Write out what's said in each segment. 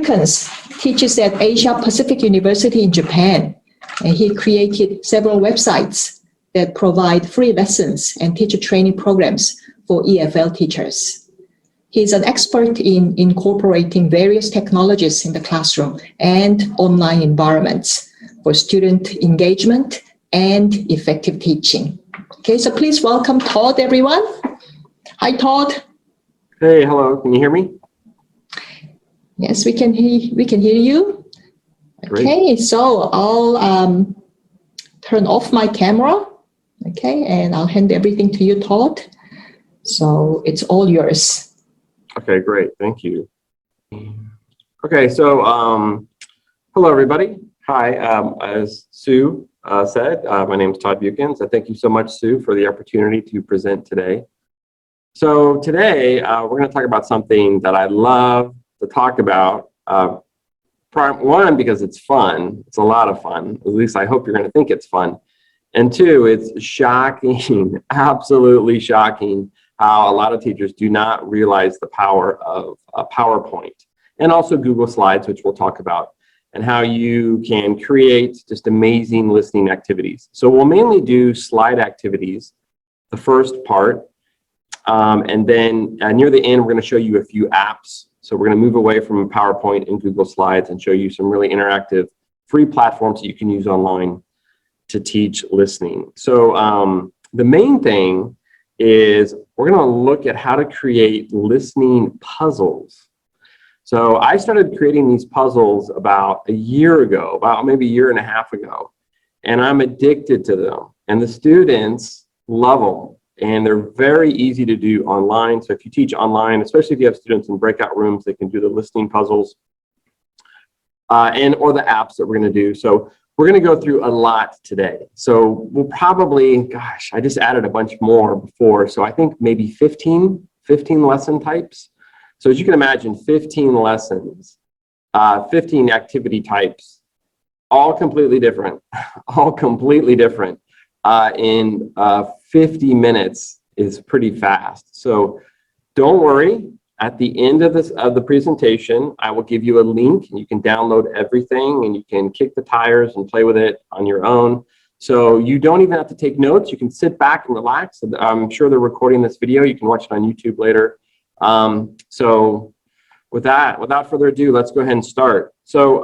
Beuckens teaches at Asia Pacific University in Japan, and he created several websites that provide free lessons and teacher training programs for EFL teachers. He's an expert in incorporating various technologies in the classroom and online environments for student engagement and effective teaching. Okay, so please welcome Todd, everyone. Hi, Todd. Hey, hello. Can you hear me? Yes, we can hear you. Great. Okay, so I'll turn off my camera. Okay, and I'll hand everything to you, Todd. So it's all yours. Okay, great. Thank you. Okay, so hello, everybody. Hi, as Sue said, my name is Todd Beuckens. Thank you so much, Sue, for the opportunity to present today. So today, we're going to talk about something that I love to talk about. One, because it's fun. It's a lot of fun. At least I hope you're going to think it's fun. And two, it's shocking, absolutely shocking, how a lot of teachers do not realize the power of PowerPoint and also Google Slides, which we'll talk about, and how you can create just amazing listening activities. So we'll mainly do slide activities, the first part, and then near the end, we're going to show you a few apps. So we're going to move away from PowerPoint and Google Slides and show you some really interactive free platforms that you can use online to teach listening. So the main thing is we're going to look at how to create listening puzzles. So I started creating these puzzles about a year ago, about maybe a year and a half ago, and I'm addicted to them. And the students love them, and they're very easy to do online. So if you teach online, especially if you have students in breakout rooms, they can do the listening puzzles or the apps that we're going to do. So we're going to go through a lot today. So we'll probably, gosh, I just added a bunch more before. So I think maybe 15 lesson types. So as you can imagine, 15 lessons, 15 activity types, all completely different, in 50 minutes is pretty fast. So don't worry. At the end of the presentation, I will give you a link and you can download everything and you can kick the tires and play with it on your own. So you don't even have to take notes. You can sit back and relax. I'm sure they're recording this video. You can watch it on YouTube later. So without further ado, let's go ahead and start. So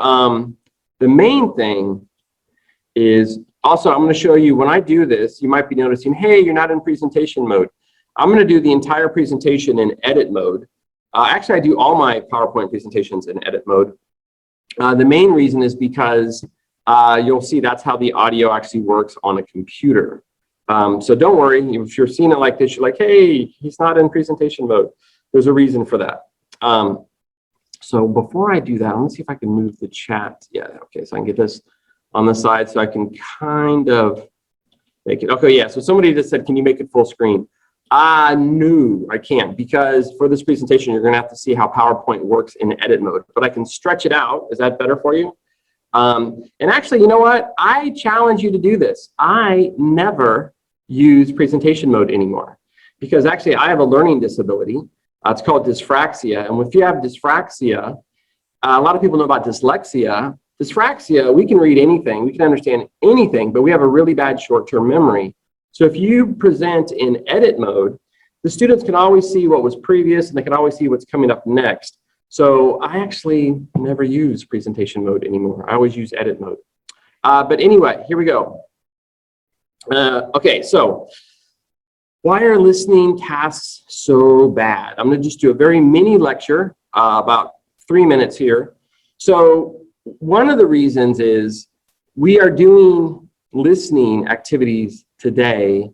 the main thing is also, I'm going to show you when I do this, you might be noticing, hey, you're not in presentation mode. I'm going to do the entire presentation in edit mode. Actually, I do all my PowerPoint presentations in edit mode. The main reason is because you'll see that's how the audio actually works on a computer. So don't worry, if you're seeing it like this, you're like, hey, he's not in presentation mode. There's a reason for that. So before I do that, let me see if I can move the chat. Yeah, okay, so I can get this on the side so I can kind of make it. Okay, yeah, so somebody just said, can you make it full screen? No, I can't, because for this presentation, you're going to have to see how PowerPoint works in edit mode, but I can stretch it out. Is that better for you? And actually, you know what? I challenge you to do this. I never use presentation mode anymore because actually I have a learning disability. It's called dyspraxia. And if you have dyspraxia, a lot of people know about dyslexia. Dyspraxia, we can read anything, we can understand anything, but we have a really bad short-term memory. So if you present in edit mode, the students can always see what was previous and they can always see what's coming up next. So I actually never use presentation mode anymore. I always use edit mode. But anyway, here we go. Okay, so why are listening tasks so bad? I'm going to just do a very mini lecture, about 3 minutes here. So one of the reasons is we are doing listening activities today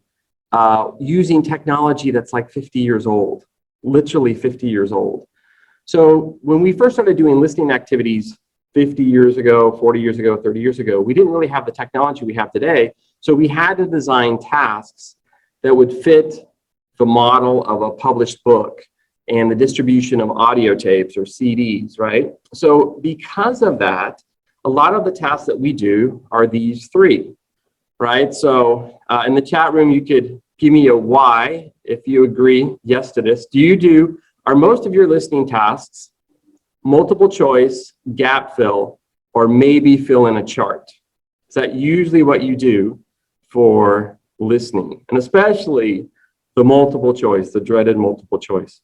using technology that's like 50 years old, literally 50 years old. So when we first started doing listening activities 50 years ago, 40 years ago, 30 years ago, we didn't really have the technology we have today. So we had to design tasks that would fit the model of a published book and the distribution of audio tapes or CDs, right? So because of that, a lot of the tasks that we do are these three, right? So in the chat room, you could give me a Y if you agree yes to this. Are most of your listening tasks multiple choice, gap fill, or maybe fill in a chart. Is that usually what you do for listening? And especially the multiple choice, the dreaded multiple choice.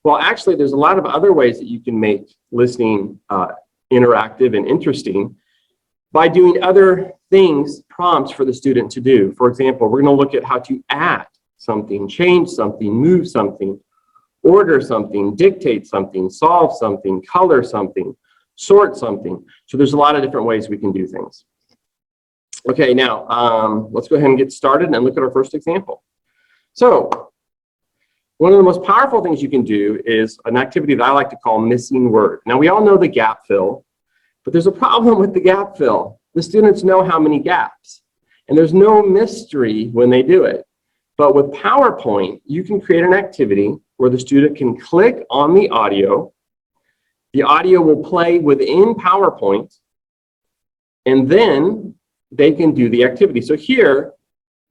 Well, actually, there's a lot of other ways that you can make listening interactive and interesting by doing other things, prompts for the student to do. For example, we're going to look at how to add something, change something, move something, order something, dictate something, solve something, color something, sort something. So there's a lot of different ways we can do things. Okay, now let's go ahead and get started and look at our first example. So one of the most powerful things you can do is an activity that I like to call missing word. Now, we all know the gap fill, but there's a problem with the gap fill. The students know how many gaps, and there's no mystery when they do it. But with PowerPoint, you can create an activity where the student can click on the audio. The audio will play within PowerPoint, and then they can do the activity. So here,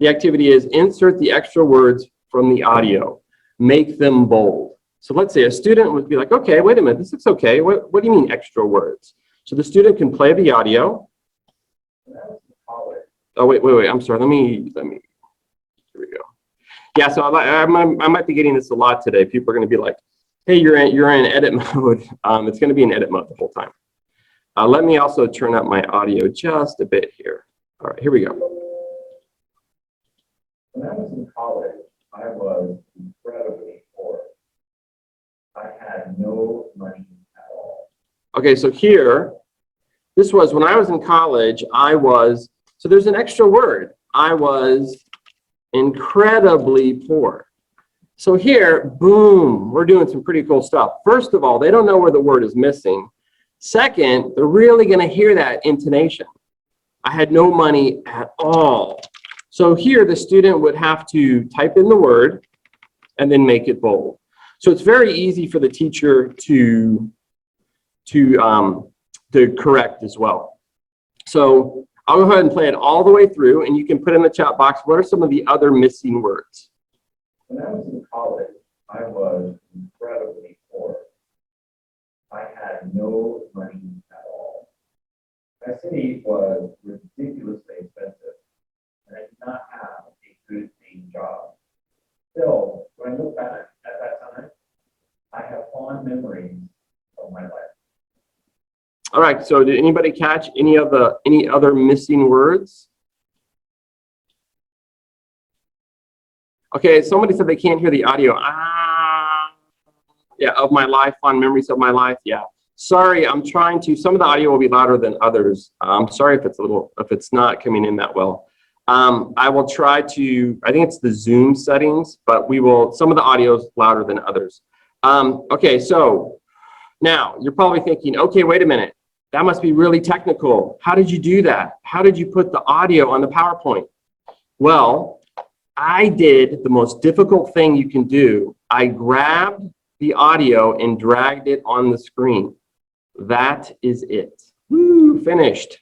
the activity is insert the extra words from the audio. Make them bold. So let's say a student would be like, okay, wait a minute, this looks okay. What do you mean extra words? So the student can play the audio. Oh, wait, I'm sorry. Let me, here we go. Yeah, so I might be getting this a lot today. People are going to be like, hey, you're in edit mode. It's going to be in edit mode the whole time. Let me also turn up my audio just a bit here. All right, here we go. When I was in college, I was incredibly poor. I had no money at all. Okay, so here, this was when I was in college, so there's an extra word. I was incredibly poor. So here, boom, we're doing some pretty cool stuff. First of all, they don't know where the word is missing. Second, they're really going to hear that intonation. I had no money at all. So here, the student would have to type in the word and then make it bold. So it's very easy for the teacher to correct as well. So I'll go ahead and play it all the way through, and you can put in the chat box, what are some of the other missing words? When I was in college, I was incredibly poor. I had no money at all. My city was ridiculously expensive, and I did not have a good paying job. Still, when I look back at that time, I have fond memories of my life. All right, so did anybody catch any other missing words? Okay, somebody said they can't hear the audio. Yeah, of my life, fond memories of my life. Yeah. Sorry, I'm trying to, some of the audio will be louder than others. I'm sorry if it's not coming in that well. I will try to, I think it's the Zoom settings, but some of the audio is louder than others. Okay, so now you're probably thinking, okay, wait a minute. That must be really technical. How did you do that? How did you put the audio on the PowerPoint? Well, I did the most difficult thing you can do. I grabbed the audio and dragged it on the screen. That is it. Woo, finished.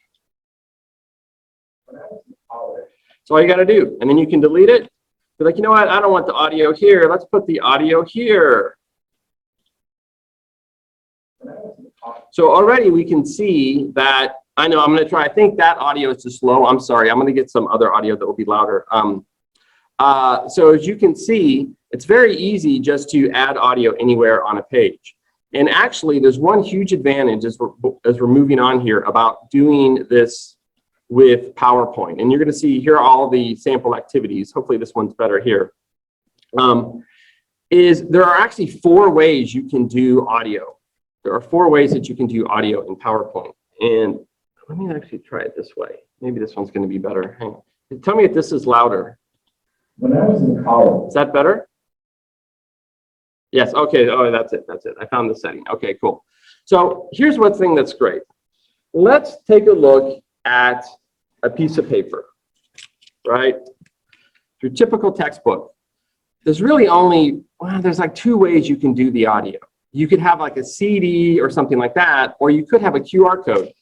That's all you got to do. And then you can delete it. Be like, you know what? I don't want the audio here. Let's put the audio here. So already we can see that, I know I'm going to try, I think that audio is too slow. I'm sorry. I'm going to get some other audio that will be louder. So as you can see, it's very easy just to add audio anywhere on a page. And actually, there's one huge advantage as we're moving on here about doing this with PowerPoint. And you're going to see here all the sample activities. Hopefully this one's better here. There are actually 4 ways you can do audio. There are 4 ways that you can do audio in PowerPoint. And let me actually try it this way. Maybe this one's going to be better. Hang on. Tell me if this is louder. When I was in college. Is that better? Yes, okay, oh, that's it. I found the setting. Okay, cool. So here's one thing that's great. Let's take a look at a piece of paper, right? Your typical textbook. There's really only, there's like 2 ways you can do the audio. You could have like a CD or something like that, or you could have a QR code.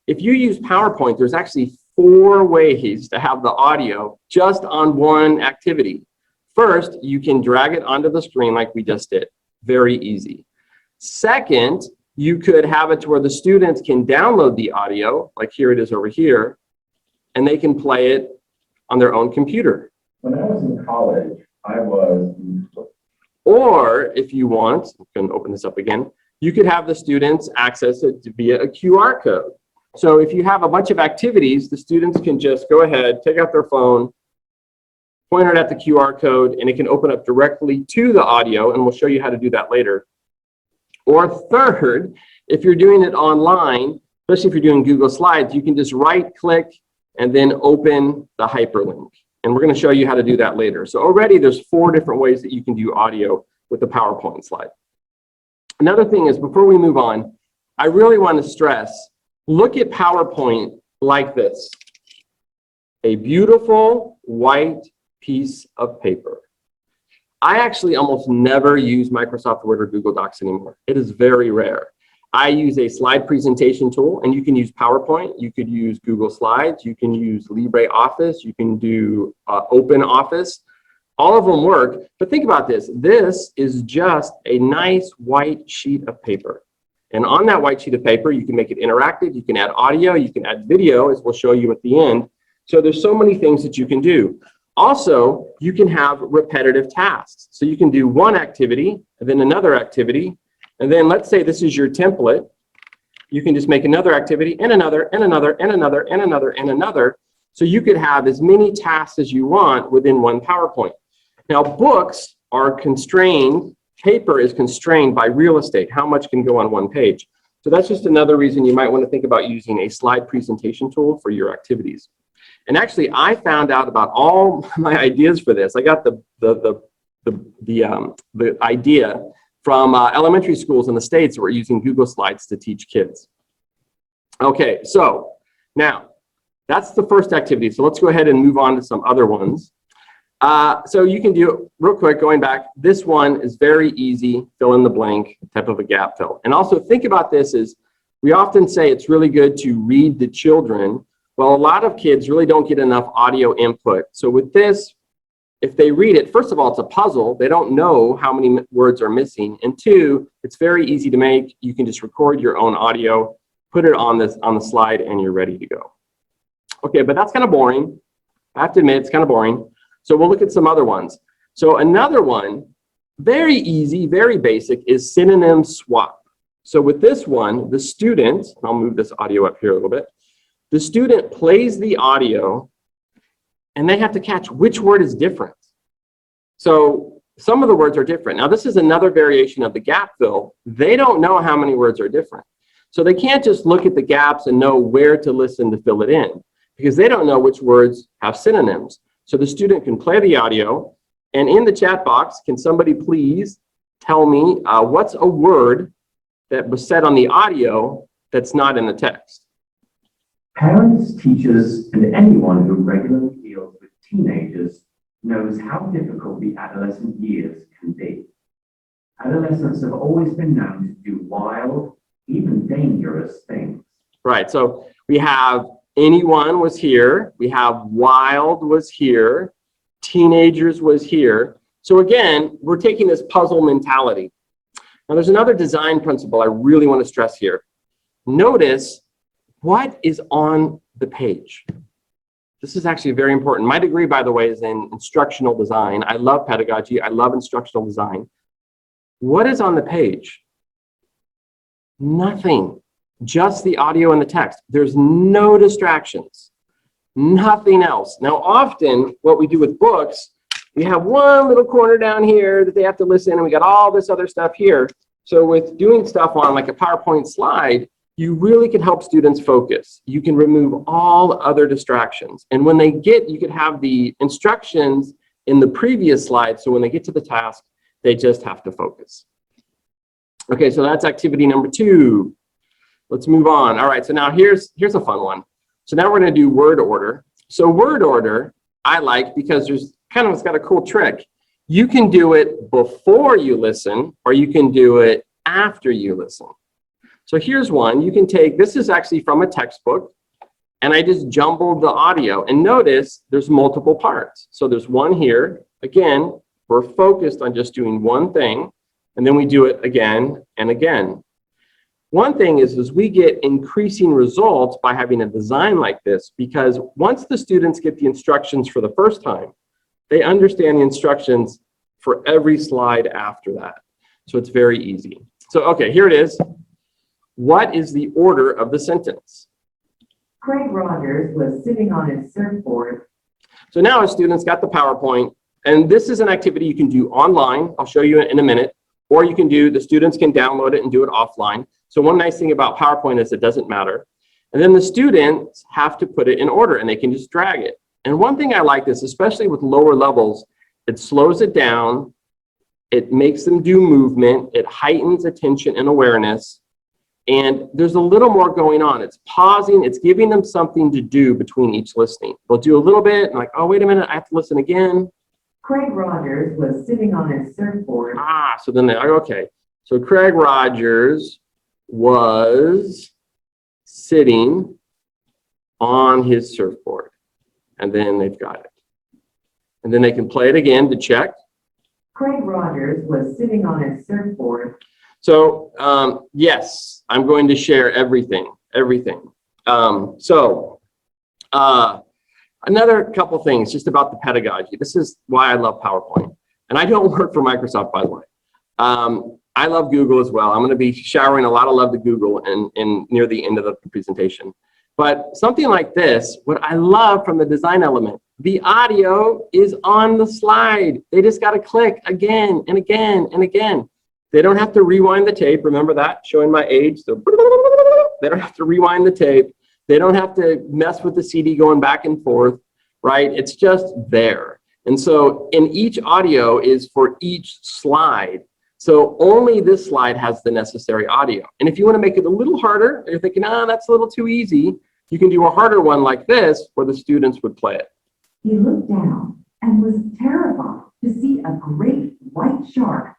If you use PowerPoint, there's actually 4 ways to have the audio just on one activity. First, you can drag it onto the screen like we just did. Very easy. Second, You could have it to where the students can download the audio, like here it is over here, and they can play it on their own computer. When I was in college, I was. Or if you want, you can open this up again, you could have the students access it via a QR code. So if you have a bunch of activities, the students can just go ahead, take out their phone, point it at the QR code, and it can open up directly to the audio, and we'll show you how to do that later. Or third, if you're doing it online, especially if you're doing Google Slides, you can just right-click and then open the hyperlink. And we're going to show you how to do that later. So already there's 4 different ways that you can do audio with the PowerPoint slide. Another thing is, before we move on, I really want to stress, look at PowerPoint like this. A beautiful white piece of paper. I actually almost never use Microsoft Word or Google Docs anymore. It is very rare. I use a slide presentation tool, and you can use PowerPoint, you could use Google Slides, you can use LibreOffice, you can do Open Office. All of them work, but think about this. This is just a nice white sheet of paper. And on that white sheet of paper, you can make it interactive, you can add audio, you can add video, as we'll show you at the end. So there's so many things that you can do. Also, you can have repetitive tasks. So you can do one activity, and then another activity, and then let's say this is your template. You can just make another activity and another and another and another and another and another. So you could have as many tasks as you want within one PowerPoint. Now, books are constrained, paper is constrained by real estate, how much can go on one page. So that's just another reason you might want to think about using a slide presentation tool for your activities. And actually, I found out about all my ideas for this. I got the idea from elementary schools in the States that were using Google Slides to teach kids. Okay, so now that's the first activity. So let's go ahead and move on to some other ones. So you can do, real quick, going back, this one is very easy, fill in the blank type of a gap fill. And also think about this is, we often say it's really good to read to children. Well, a lot of kids really don't get enough audio input. So with this, if they read it, first of all, it's a puzzle. They don't know how many words are missing. And 2, it's very easy to make. You can just record your own audio, put it on the slide, and you're ready to go. Okay, but that's kind of boring. I have to admit, it's kind of boring. So we'll look at some other ones. So another one, very easy, very basic, is synonym swap. So with this one, the student, and I'll move this audio up here a little bit, the student plays the audio, and they have to catch which word is different. So some of the words are different. Now, this is another variation of the gap fill. They don't know how many words are different. So they can't just look at the gaps and know where to listen to fill it in, because they don't know which words have synonyms. So the student can play the audio, and in the chat box, can somebody please tell me what's a word that was said on the audio that's not in the text? Parents, teachers, and anyone who regularly deals with teenagers knows how difficult the adolescent years can be. Adolescents have always been known to do wild, even dangerous things. Right, so we have anyone was here, we have wild was here, teenagers was here. So again, we're taking this puzzle mentality. Now there's another design principle I really want to stress here. Notice what is on the page. This is actually very important. My degree, by the way, is in instructional design. I love pedagogy. I love instructional design. What is on the page? Nothing. Just the audio and the text. There's no distractions. Nothing else. Now, often what we do with books, we have one little corner down here that they have to listen, and we got all this other stuff here. So with doing stuff on like a PowerPoint slide, you really can help students focus. You can remove all other distractions. And when they get, you could have the instructions in the previous slide. So when they get to the task, they just have to focus. Okay, so that's activity number 2. Let's move on. All right, so now here's a fun one. So now we're going to do word order. So word order, I like because there's kind of, it's got a cool trick. You can do it before you listen, or you can do it after you listen. So here's one. You can take, this is actually from a textbook, and I just jumbled the audio. And notice there's multiple parts. So there's one here. Again, we're focused on just doing one thing, and then we do it again and again. one thing is we get increasing results by having a design like this, because once the students get the instructions for the first time, they understand the instructions for every slide after that. So it's very easy. So, okay, here it is. What is the order of the sentence? Craig Rogers was sitting on his surfboard. So now our students got the PowerPoint, and this is an activity you can do online. I'll show you in a minute, or you can do, the students can download it and do it offline. So one nice thing about PowerPoint is it doesn't matter. And then the students have to put it in order, and they can just drag it. And one thing I like this, especially with lower levels, it slows it down, it makes them do movement, it heightens attention and awareness, and there's a little more going on. It's pausing, it's giving them something to do between each listening. They'll do a little bit, and like, oh, wait a minute, I have to listen again. Craig Rogers was sitting on his surfboard. So then they, okay. So Craig Rogers was sitting on his surfboard. And then they've got it. And then they can play it again to check. Craig Rogers was sitting on his surfboard. So yes, I'm going to share everything. Another couple things just about the pedagogy. This is why I love PowerPoint. And I don't work for Microsoft, by the way. I love Google as well. I'm going to be showering a lot of love to Google in near the end of the presentation. But something like this, what I love from the design element, the audio is on the slide. They just got to click again and again and again. They don't have to rewind the tape. Remember that? Showing my age. So they don't have to rewind the tape. They don't have to mess with the CD going back and forth, right? It's just there. And so in each audio is for each slide. So only this slide has the necessary audio. And if you want to make it a little harder, you're thinking, that's a little too easy, you can do a harder one like this where the students would play it. He looked down and was terrified to see a great white shark.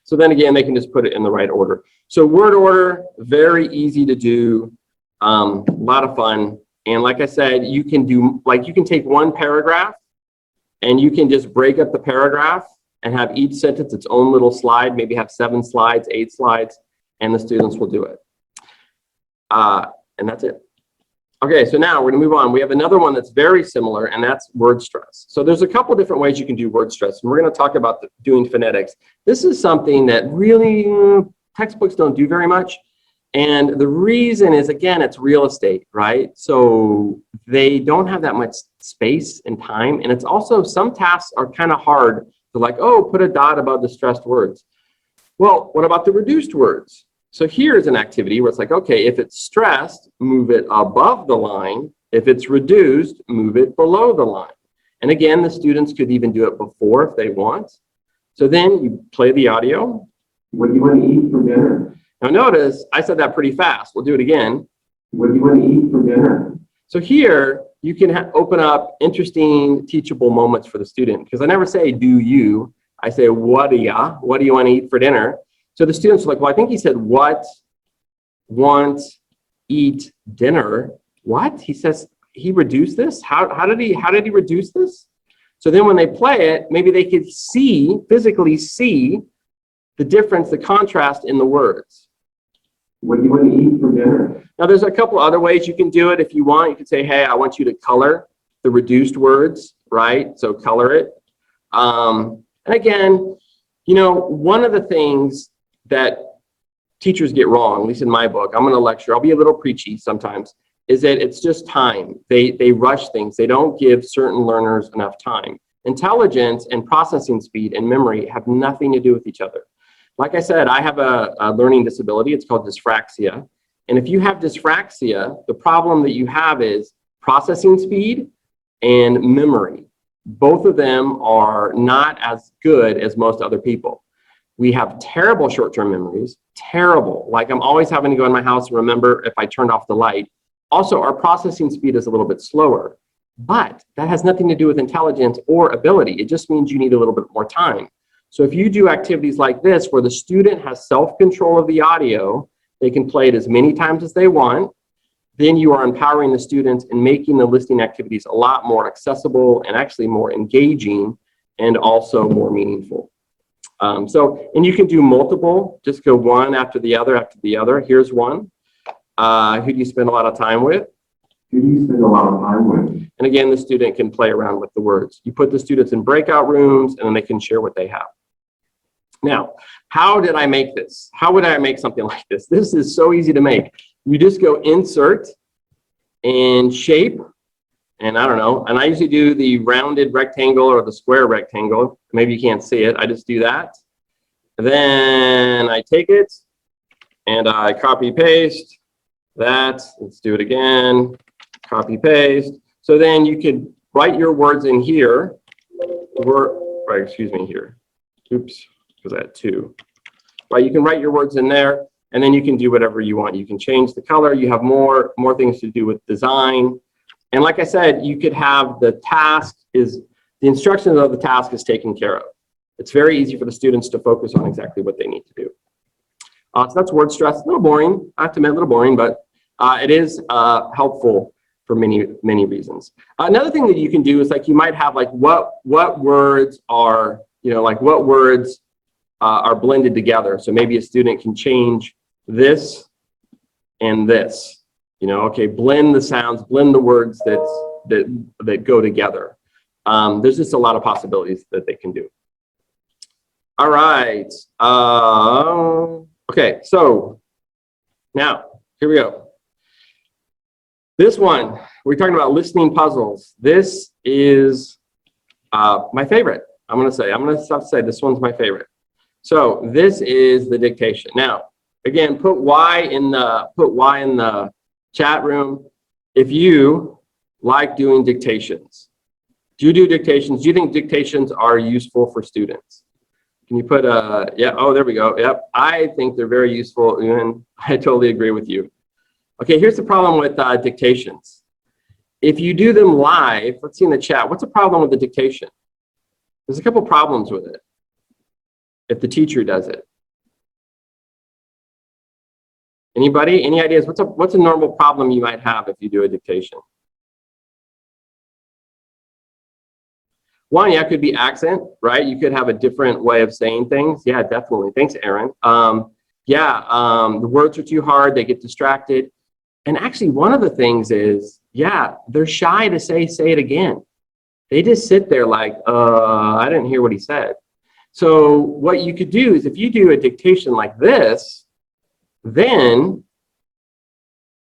So then again, they can just put it in the right order. So word order, very easy to do, a lot of fun. And like I said, you can do, like you can take one paragraph and you can just break up the paragraph and have each sentence its own little slide, maybe have 7 slides, 8 slides, and the students will do it. And that's it. Okay, so now we're gonna move on. We have another one that's very similar, and that's word stress. So there's a couple different ways you can do word stress, and we're gonna talk about doing phonetics. This is something that really textbooks don't do very much. And the reason is, again, it's real estate, right? So they don't have that much space and time. And it's also, some tasks are kind of hard. They're like, oh, put a dot above the stressed words. Well, what about the reduced words? So here's an activity where it's like, okay, if it's stressed, move it above the line. If it's reduced, move it below the line. And again, the students could even do it before if they want. So then you play the audio. What do you want to eat for dinner? Now notice, I said that pretty fast. We'll do it again. What do you want to eat for dinner? So here, you can open up interesting teachable moments for the student, because I never say, do you? I say, what do you want to eat for dinner? So the students are like, well, I think he said, what, want, eat, dinner. What? He says, he reduced this? How did he reduce this? So then when they play it, maybe they could physically see the difference, the contrast in the words. What do you want to eat for dinner? Now, there's a couple other ways you can do it. If you want, you can say, hey, I want you to color the reduced words, right? So color it. And again, you know, one of the things that teachers get wrong, at least in my book, I'm going to lecture, I'll be a little preachy sometimes, is that it's just time. They rush things. They don't give certain learners enough time. Intelligence and processing speed and memory have nothing to do with each other. Like I said, I have a learning disability. It's called dyspraxia. And if you have dyspraxia, the problem that you have is processing speed and memory. Both of them are not as good as most other people. We have terrible short-term memories, terrible. Like I'm always having to go in my house and remember if I turned off the light. Also, our processing speed is a little bit slower, but that has nothing to do with intelligence or ability. It just means you need a little bit more time. So if you do activities like this, where the student has self-control of the audio, they can play it as many times as they want, then you are empowering the students and making the listening activities a lot more accessible and actually more engaging and also more meaningful. And you can do multiple, just go one after the other after the other. Here's one. Who do you spend a lot of time with? Who do you spend a lot of time with? And again, the student can play around with the words. You put the students in breakout rooms and then they can share what they have. Now, how did I make this? How would I make something like this? This is so easy to make. You just go insert and shape, and I don't know, and I usually do the rounded rectangle or the square rectangle. Maybe you can't see it. I just do that. And then I take it and I copy paste that. Let's do it again. Copy paste. So then you could write your words in here. Here. Oops, because I had two. Right, you can write your words in there, and then you can do whatever you want. You can change the color. You have more things to do with design. And like I said, you could have the instructions of the task is taken care of. It's very easy for the students to focus on exactly what they need to do. So that's word stress. A little boring, I have to admit, a little boring, but it is helpful for many reasons. Another thing that you can do is like you might have like what words are, like what words are blended together. So maybe a student can change this and this. Okay, blend the sounds, blend the words that go together. There's just a lot of possibilities that they can do. All right. Okay, so now here we go. This one, we're talking about listening puzzles. This is my favorite. I'm going to have to say this one's my favorite. So this is the dictation. Now, again, put Y in the chat room if you like doing dictations. Do you do dictations? Do you think dictations are useful for students? Can you put yeah, oh, there we go. Yep, I think they're very useful, and I totally agree with you. Okay, here's the problem with dictations. If you do them live, let's see in the chat, what's the problem with the dictation? There's a couple problems with it if the teacher does it. Anybody? Any ideas? What's a normal problem you might have if you do a dictation? One, yeah, could be accent, right? You could have a different way of saying things. Yeah, definitely. Thanks, Aaron. The words are too hard. They get distracted. And actually, one of the things is, yeah, they're shy to say it again. They just sit there like, I didn't hear what he said. So what you could do is if you do a dictation like this, then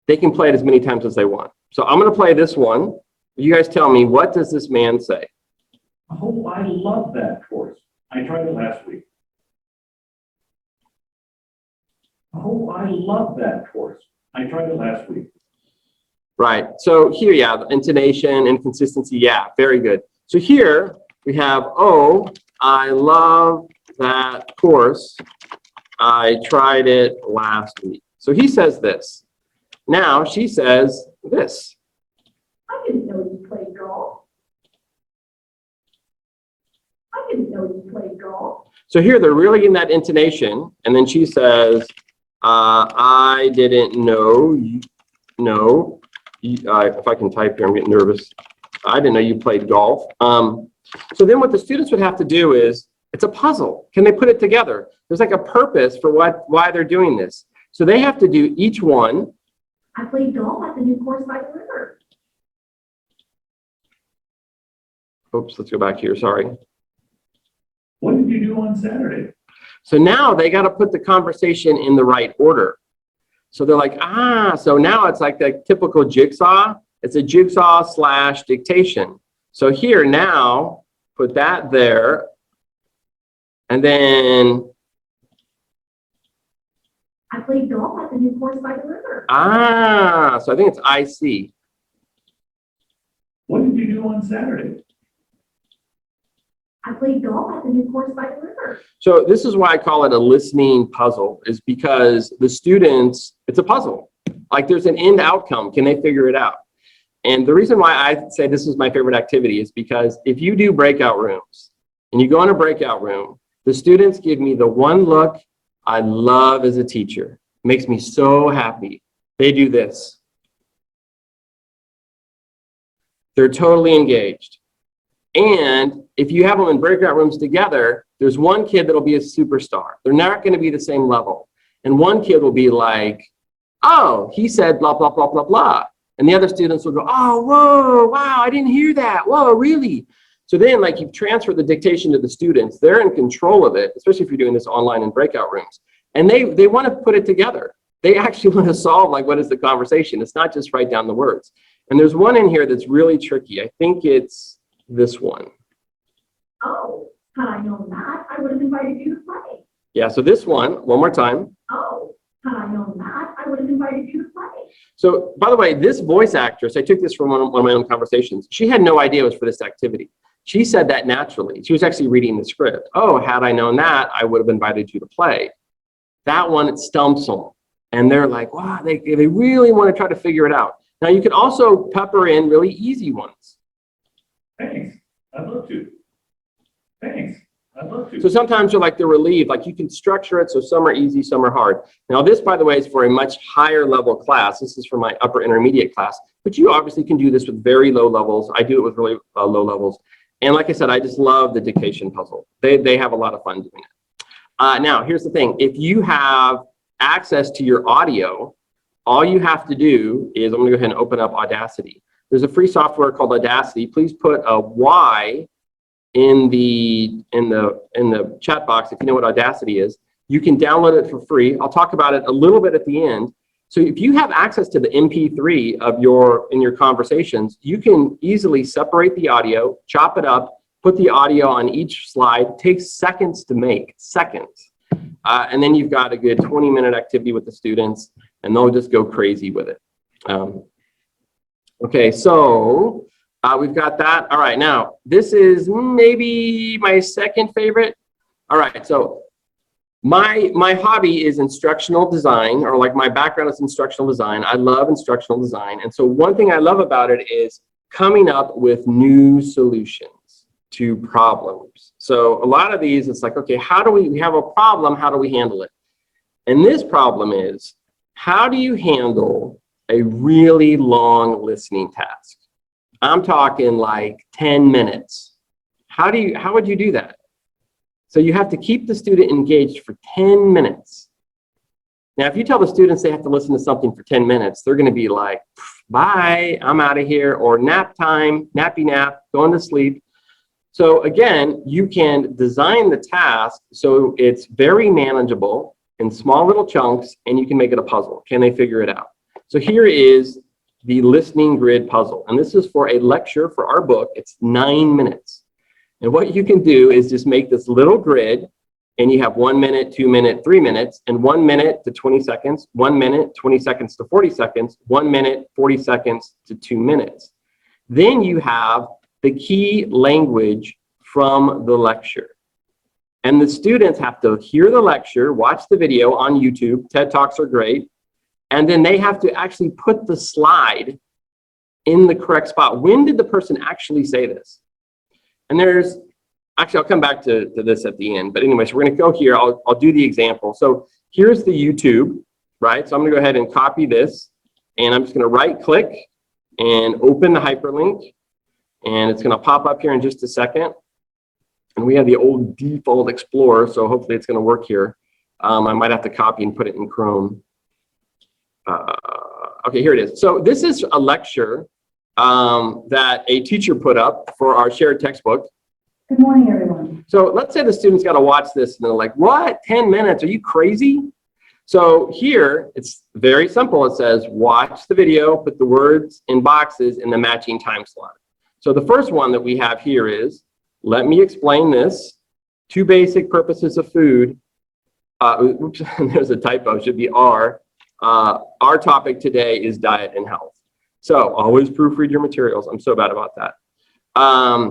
they can play it as many times as they want. So I'm going to play this one. You guys tell me, what does this man say? Oh, I love that course. I tried it last week. Oh, I love that course. I tried it last week. Right. So here, yeah, the intonation and consistency. Yeah, very good. So here we have, oh, I love that course. I tried it last week. So he says this. Now she says this. I didn't know you played golf. I didn't know you played golf. So here they're really getting that intonation. And then she says, I didn't know you. No. If I can type here, I'm getting nervous. I didn't know you played golf. So then what the students would have to do is, it's a puzzle. Can they put it together? There's like a purpose for why they're doing this. So they have to do each one. I played golf at the new course by the river. Oops, let's go back here, sorry. What did you do on Saturday? So now they got to put the conversation in the right order. So they're like, so now it's like the typical jigsaw. It's a jigsaw / dictation. So here now, put that there. And then I played golf at the new course by the river. So I think it's IC. What did you do on Saturday? I played golf at the new course by the river. So this is why I call it a listening puzzle, is because the students, it's a puzzle. Like there's an end outcome. Can they figure it out? And the reason why I say this is my favorite activity is because if you do breakout rooms and you go in a breakout room, the students give me the one look I love as a teacher. It makes me so happy. They do this. They're totally engaged. And if you have them in breakout rooms together, there's one kid that'll be a superstar. They're not going to be the same level. And one kid will be like, oh, he said blah, blah, blah, blah, blah. And the other students will go, oh, whoa, wow, I didn't hear that. Whoa, really? So then, like, you've transferred the dictation to the students. They're in control of it, especially if you're doing this online in breakout rooms. And they want to put it together. They actually want to solve, like, what is the conversation? It's not just write down the words. And there's one in here that's really tricky. I think it's this one. Oh, had I known that, I would have invited you to play. Yeah, so this one more time. Oh, had I known that, I would have invited you to play. So, by the way, this voice actress, I took this from one of my own conversations. She had no idea it was for this activity. She said that naturally. She was actually reading the script. Oh, had I known that, I would have invited you to play. That one, it stumps them. And they're like, wow, they really want to try to figure it out. Now, you could also pepper in really easy ones. Thanks, I'd love to. Thanks, I'd love to. So sometimes you're like, they're relieved. Like, you can structure it so some are easy, some are hard. Now, this, by the way, is for a much higher level class. This is for my upper intermediate class. But you obviously can do this with very low levels. I do it with really low levels. And like I said, I just love the dictation puzzle. They have a lot of fun doing it. Now, here's the thing. If you have access to your audio, all you have to do is, I'm going to go ahead and open up Audacity. There's a free software called Audacity. Please put a Y in the chat box if you know what Audacity is. You can download it for free. I'll talk about it a little bit at the end. So if you have access to the MP3 of in your conversations, you can easily separate the audio, chop it up, put the audio on each slide. It takes seconds to make, seconds. And then you've got a good 20-minute activity with the students, and they'll just go crazy with it. Okay, so we've got that. All right, now this is maybe my second favorite. All right, so my hobby is instructional design, or like my background is instructional design. I love instructional design. And so one thing I love about it is coming up with new solutions to problems. So a lot of these, it's like, okay, how do we have a problem? How do we handle it? And this problem is, how do you handle a really long listening task? I'm talking like 10 minutes. How would you do that? So you have to keep the student engaged for 10 minutes. Now, if you tell the students they have to listen to something for 10 minutes, they're going to be like, bye, I'm out of here, or nap time, nappy nap, going to sleep. So again, you can design the task so it's very manageable in small little chunks, and you can make it a puzzle. Can they figure it out? So here is the listening grid puzzle. And this is for a lecture for our book. It's 9 minutes. And what you can do is just make this little grid, and you have 1 minute, 2 minutes, 3 minutes, and 1 minute to 20 seconds, 1 minute, 20 seconds to 40 seconds, 1 minute, 40 seconds to 2 minutes. Then you have the key language from the lecture. And the students have to hear the lecture, watch the video on YouTube. TED Talks are great. And then they have to actually put the slide in the correct spot. When did the person actually say this? And actually, I'll come back to this at the end. But anyway, so we're going to go here. I'll do the example. So here's the YouTube, right? So I'm going to go ahead and copy this. And I'm just going to right click and open the hyperlink. And it's going to pop up here in just a second. And we have the old default Explorer, so hopefully it's going to work here. I might have to copy and put it in Chrome. Okay, here it is. So this is a lecture that a teacher put up for our shared textbook. Good morning, everyone. So let's say the students got to watch this and they're like, what? 10 minutes? Are you crazy? So here, it's very simple. It says, watch the video, put the words in boxes in the matching time slot. So the first one that we have here is, let me explain this. 2 basic purposes of food. Oops, there's a typo, it should be R. Our topic today is diet and health. So always proofread your materials. I'm so bad about that.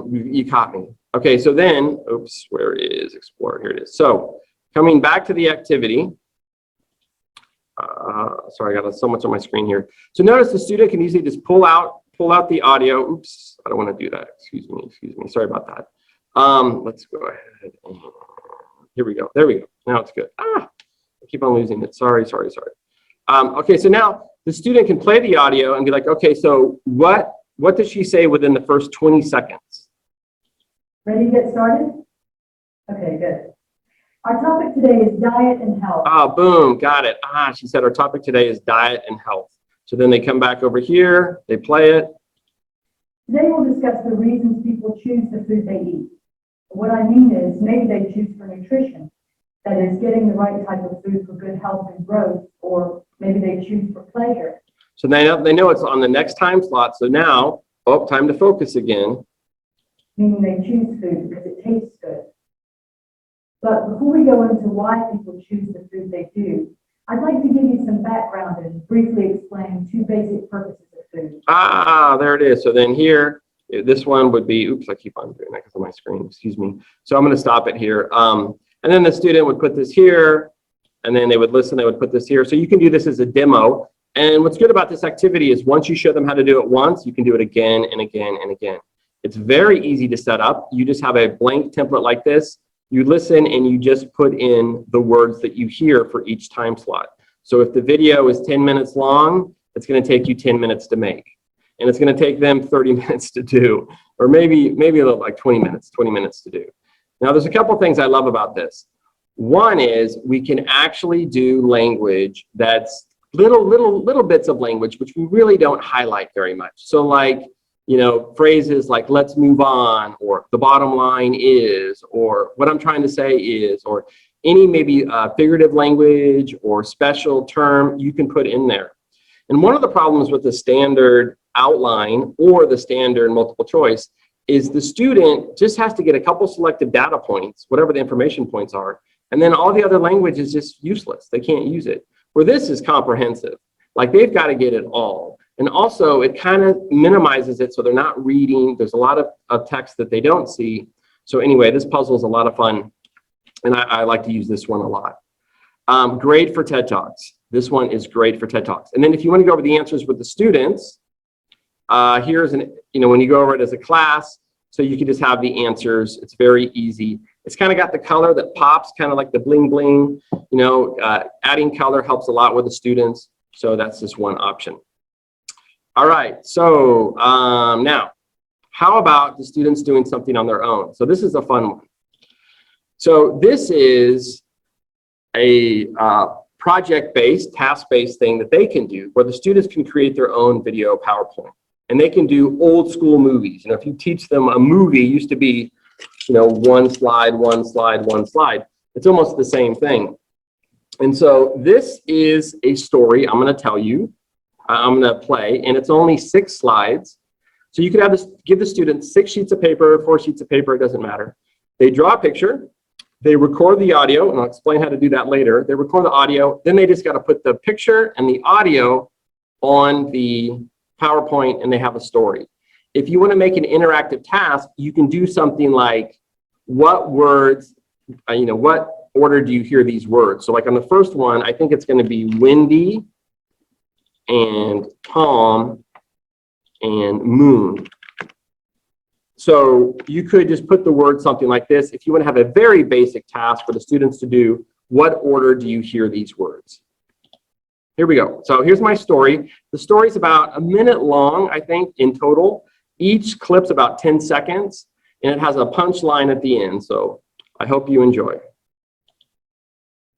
You caught me. Okay, so then, oops, where is Explorer? Here it is. So coming back to the activity. Sorry, I got so much on my screen here. So notice the student can easily just pull out the audio. Oops, I don't want to do that. Excuse me. Sorry about that. Let's go ahead. Here we go. There we go. Now it's good. I keep on losing it. Sorry. Okay, so now the student can play the audio and be like, okay, so what does she say within the first 20 seconds? Ready to get started? Okay, good. Our topic today is diet and health. Ah, boom, got it. Ah, she said our topic today is diet and health. So then they come back over here, they play it. Today we'll discuss the reasons people choose the food they eat. What I mean is maybe they choose for nutrition, that is getting the right type of food for good health and growth, or maybe they choose for pleasure. So they know it's on the next time slot. So now, oh, time to focus again. Meaning they choose food because it tastes good. But before we go into why people choose the food they do, I'd like to give you some background and briefly explain two basic purposes of food. Ah, there it is. So then here, this one would be, oops, I keep on doing that because of my screen, excuse me. So I'm going to stop it here. And then the student would put this here, and then they would listen, they would put this here. So you can do this as a demo. And what's good about this activity is once you show them how to do it once, you can do it again and again and again. It's very easy to set up. You just have a blank template like this. You listen and you just put in the words that you hear for each time slot. So if the video is 10 minutes long, it's going to take you 10 minutes to make. And it's going to take them 30 minutes to do, or maybe a little like 20 minutes to do. Now, there's a couple things I love about this. One is we can actually do language that's little bits of language, which we really don't highlight very much. So like, phrases like let's move on, or the bottom line is, or what I'm trying to say is, or any maybe figurative language or special term you can put in there. And one of the problems with the standard outline or the standard multiple choice is the student just has to get a couple selective data points, whatever the information points are, and then all the other language is just useless. They can't use it. Where this is comprehensive, like they've got to get it all. And also it kind of minimizes it so they're not reading. There's a lot of text that they don't see. So anyway, this puzzle is a lot of fun. And I like to use this one a lot. Great for TED Talks. This one is great for TED Talks. And then if you want to go over the answers with the students, here's when you go over it as a class, so you can just have the answers. It's very easy. It's kind of got the color that pops, kind of like the bling bling. Adding color helps a lot with the students. So that's just one option. All right, so now, how about the students doing something on their own? So this is a fun one. So this is a project-based, task-based thing that they can do where the students can create their own video PowerPoint. And they can do old school movies. If you teach them a movie, it used to be, one slide, one slide, one slide. It's almost the same thing. And so this is a story I'm going to tell you. I'm going to play, and it's only 6 slides. So you could have this, give the students 6 sheets of paper, 4 sheets of paper, it doesn't matter. They draw a picture, they record the audio, and I'll explain how to do that later. They record the audio, then they just got to put the picture and the audio on the PowerPoint, and they have a story. If you want to make an interactive task, you can do something like, what words, what order do you hear these words? So like on the first one, I think it's going to be windy, and Tom, and moon. So you could just put the word something like this. If you want to have a very basic task for the students to do, what order do you hear these words? Here we go. So here's my story. The story's about a minute long, I think, in total. Each clip's about 10 seconds, and it has a punchline at the end. So I hope you enjoy.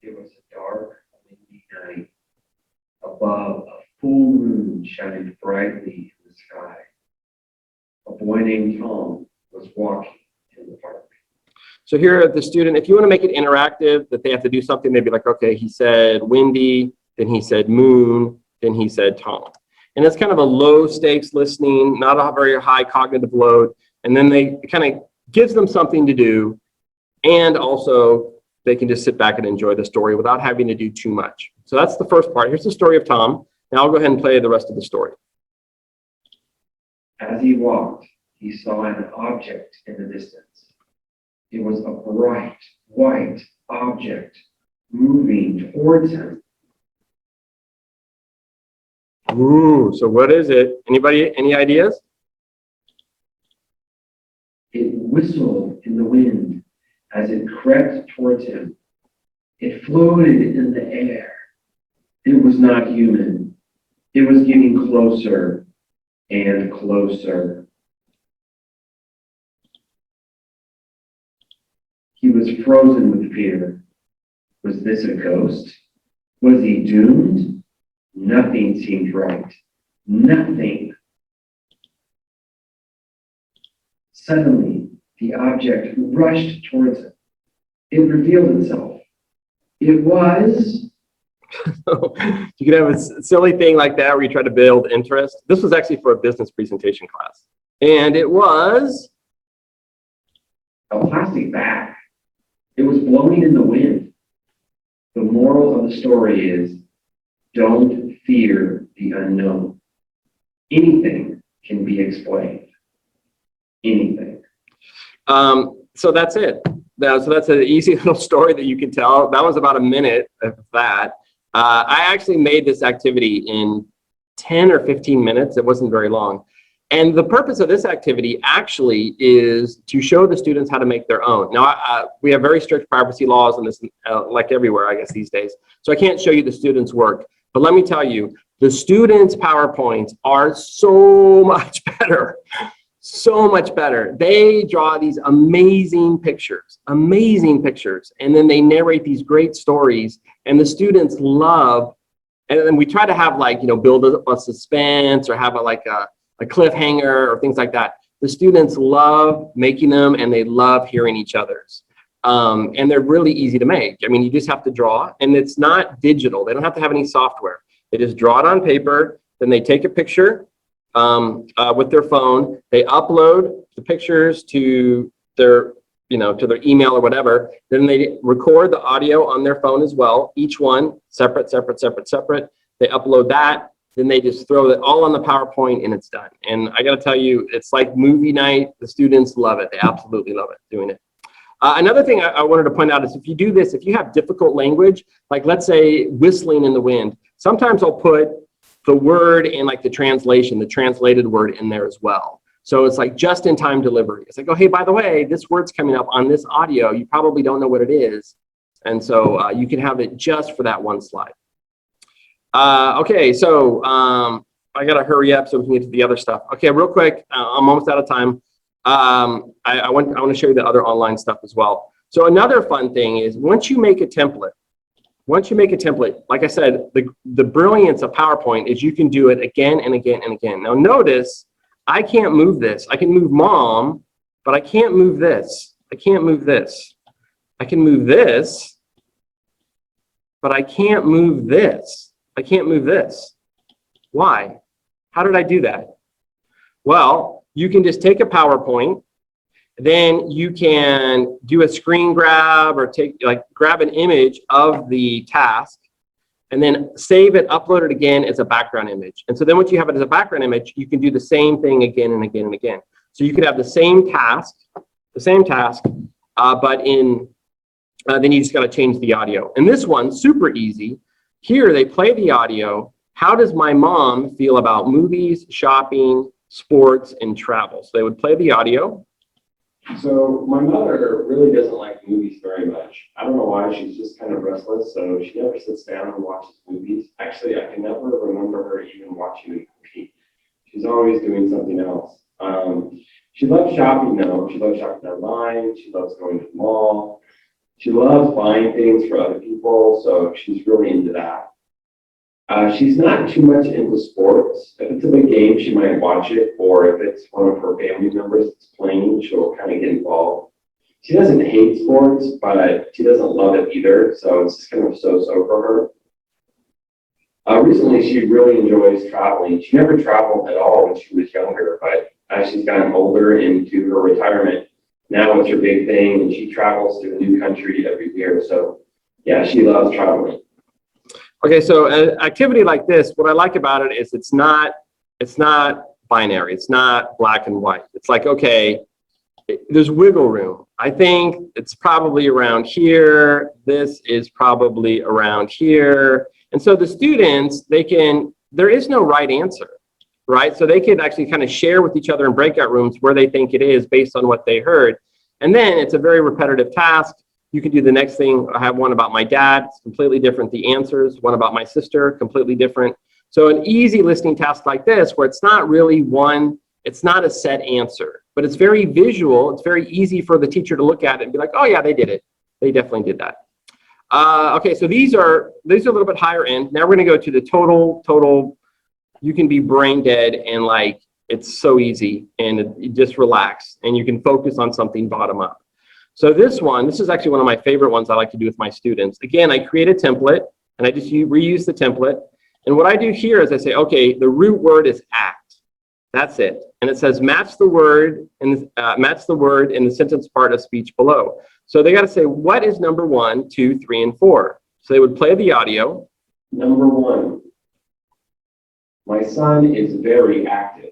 It was a dark, windy night. Above, a full moon shining brightly in the sky. A boy named Tom was walking in the park. So here the student, if you want to make it interactive, that they have to do something, they'd be like, okay, he said windy, then he said moon, then he said Tom. And it's kind of a low stakes listening, not a very high cognitive load. And then it kind of gives them something to do. And also they can just sit back and enjoy the story without having to do too much. So that's the first part. Here's the story of Tom. Now I'll go ahead and play the rest of the story. As he walked, he saw an object in the distance. It was a bright, white object moving towards him. Ooh, so what is it? Anybody, any ideas? It whistled in the wind as it crept towards him. It floated in the air. It was not human. It was getting closer and closer. He was frozen with fear. Was this a ghost? Was he doomed? Nothing seemed right. Nothing. Suddenly, the object rushed towards him. It revealed itself. It was... You could have a silly thing like that where you try to build interest. This was actually for a business presentation class. And it was... a plastic bag. It was blowing in the wind. The moral of the story is, don't fear the unknown. Anything can be explained. Anything. So that's it. So that's an easy little story that you can tell. That was about a minute of that. I actually made this activity in 10 or 15 minutes. It wasn't very long. And the purpose of this activity actually is to show the students how to make their own. Now, we have very strict privacy laws on this, like everywhere, I guess, these days. So I can't show you the students' work. But let me tell you, the students' PowerPoints are so much better. So much better. They draw these amazing pictures, and then they narrate these great stories, and the students love, and then we try to have like, build a suspense or have a cliffhanger or things like that. The students love making them, and they love hearing each other's. And they're really easy to make. I mean, you just have to draw, and it's not digital. They don't have to have any software. They just draw it on paper, then they take a picture with their phone. They upload the pictures to their, to their email or whatever. Then they record the audio on their phone as well. Each one separate. They upload that. Then they just throw it all on the PowerPoint and it's done. And I got to tell you, it's like movie night. The students love it. They absolutely love it doing it. Another thing I wanted to point out is if you do this, if you have difficult language, like let's say whistling in the wind, sometimes I'll put the word in like the translation, the translated word in there as well. So it's like just-in-time delivery. It's like, oh, hey, by the way, this word's coming up on this audio. You probably don't know what it is. And so you can have it just for that one slide. Okay, so I got to hurry up so we can get to the other stuff. Okay, real quick, I'm almost out of time. I want to show you the other online stuff as well. So another fun thing is once you make a template, like I said, the brilliance of PowerPoint is you can do it again and again and again. Now notice, I can't move this. I can move mom, but I can't move this. I can't move this. I can move this, but I can't move this. I can't move this. Why? How did I do that? Well, you can just take a PowerPoint, then you can do a screen grab or grab an image of the task and then save it, upload it again as a background image. And so then once you have it as a background image, you can do the same thing again and again and again. So you could have the same task, but then you just got to change the audio. And this one, super easy. Here they play the audio. How does my mom feel about movies, shopping, sports, and travel? So they would play the audio. So my mother really doesn't like movies very much. I don't know why. She's just kind of restless, so she never sits down and watches movies. Actually, I can never remember her even watching a movie. She's always doing something else. She loves shopping though. She loves shopping online. She loves going to the mall. She loves buying things for other people, so she's really into that. She's not too much into sports. If it's a big game, she might watch it, or if it's one of her family members that's playing, she'll kind of get involved. She doesn't hate sports, but she doesn't love it either, so it's just kind of so-so for her. Recently, she really enjoys traveling. She never traveled at all when she was younger, but as she's gotten older into her retirement, now it's her big thing, and she travels to a new country every year. So, yeah, she loves traveling. Okay, so an activity like this, what I like about it is it's not binary. It's not black and white. It's like, okay, there's wiggle room. I think it's probably around here. This is probably around here. And so the students, there is no right answer, right? So they can actually kind of share with each other in breakout rooms where they think it is based on what they heard. And then it's a very repetitive task. You can do the next thing. I have one about my dad. It's completely different. The answers. One about my sister, completely different. So an easy listening task like this, where it's not really one It's not a set answer, but it's very visual. It's very easy for the teacher to look at it and be like, oh yeah, they did it. They definitely did that. Okay, so these are a little bit higher end. Now we're going to go to the total. You can be brain dead and like, it's so easy, and you just relax and you can focus on something bottom up. So this is actually one of my favorite ones I like to do with my students. Again, I create a template and I just reuse the template. And what I do here is I say, okay, the root word is act. That's it. And it says match the word in the sentence part of speech below. So they got to say, what is number 1, 2, 3, and 4? So they would play the audio. Number 1, my son is very active.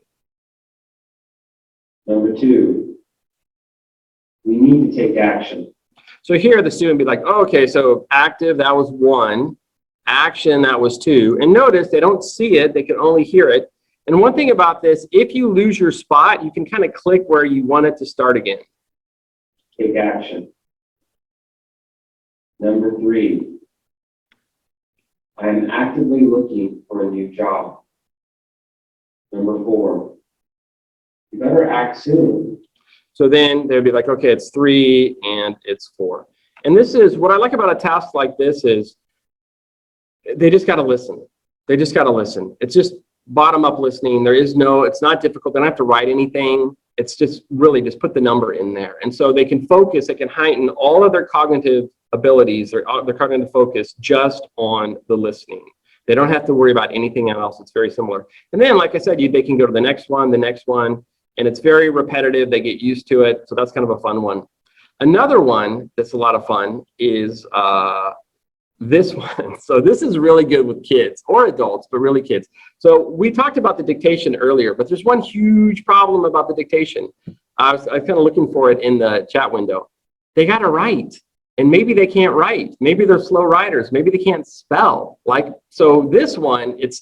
Number 2, we need to take action. So here the student would be like, oh, okay, so active, that was 1. Action, that was 2. And notice they don't see it, they can only hear it. And one thing about this, if you lose your spot, you can kind of click where you want it to start again. Take action. Number 3, I am actively looking for a new job. Number 4, you better act soon. So then they'd be like, okay, it's 3 and it's 4. And this is what I like about a task like this is they just got to listen. They just got to listen. It's just bottom up listening. It's not difficult. They don't have to write anything. It's just really just put the number in there. And so they can focus, they can heighten all of their cognitive abilities, their cognitive focus just on the listening. They don't have to worry about anything else. It's very similar. And then, like I said, they can go to the next one, and it's very repetitive. They get used to it. So that's kind of a fun one. Another one that's a lot of fun is this one. So this is really good with kids or adults, but really kids. So we talked about the dictation earlier, but there's one huge problem about the dictation. I was kind of looking for it in the chat window. They got to write, and maybe they can't write. Maybe they're slow writers. Maybe they can't spell. So this one, it's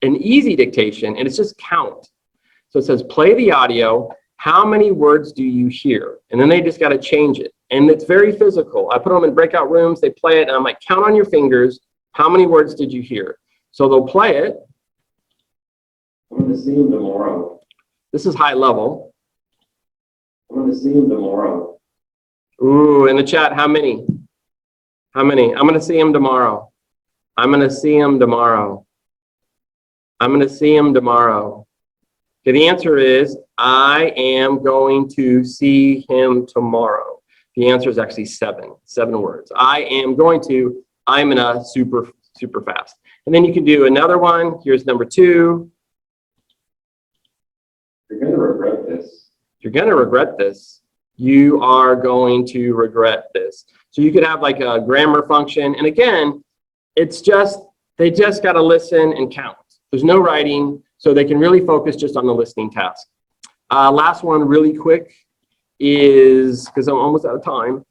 an easy dictation, and it's just count. So it says, play the audio. How many words do you hear? And then they just got to change it. And it's very physical. I put them in breakout rooms, they play it, and I'm like, count on your fingers. How many words did you hear? So they'll play it. I'm going to see them tomorrow. This is high level. I'm going to see them tomorrow. Ooh, in the chat, how many? How many? I'm going to see them tomorrow. I'm going to see them tomorrow. I'm going to see them tomorrow. Okay, the answer is, I am going to see him tomorrow. The answer is actually 7 words. I'm in a super fast. And then you can do another one. Here's number 2. You're going to regret this. You're going to regret this. You are going to regret this. So you could have like a grammar function. And again, they just got to listen and count. There's no writing, so they can really focus just on the listening task. Last one really quick is, because I'm almost out of time,